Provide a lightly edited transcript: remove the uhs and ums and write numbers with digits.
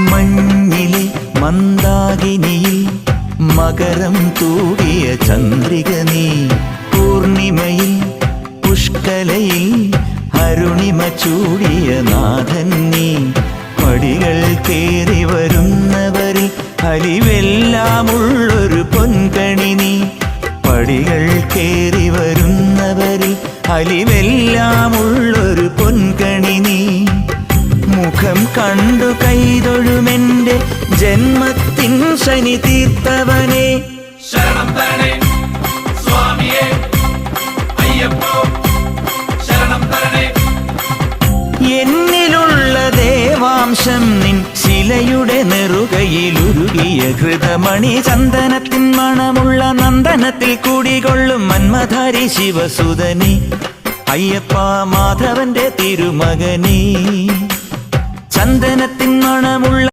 മഞ്ഞിലെ മന്ദാകിനിയിൽ മകരം തൂകിയ ചന്ദ്രിക നീ, പൂർണിമയിൽ പുഷ്കലയിൽ അരുണിമ ചൂടിയ നാഥൻ നീ. പടികൾ കേറി വരുന്നവരിൽ അലിവെല്ലാമുള്ളൊരു പൊൻകണി നീ. പടികൾ കേറി വരുന്നവരിൽ അലിവെല്ലാമുള്ളൊരു പൊൻകണി നീ. മുഖം കണ്ടു കൈതൊഴുമെന്റെ ജന്മത്തിൻ ശനി തീർത്തവനെ. ശരണം തരണേ സ്വാമിയേ അയ്യപ്പോ, ശരണം തരണേ. എന്നിലുള്ള ദേവാംശം നിൻ ശിലയുടെ നെറുകയിലുരുകിയ ഹൃതമണി. ചന്ദനത്തിൻ മണമുള്ള നന്ദനത്തിൽ കൂടികൊള്ളും മന്മധാരി ശിവസുതനി. അയ്യപ്പ മാധവന്റെ തിരുമകനീ. ചന്ദനത്തിൻ മണമുള്ള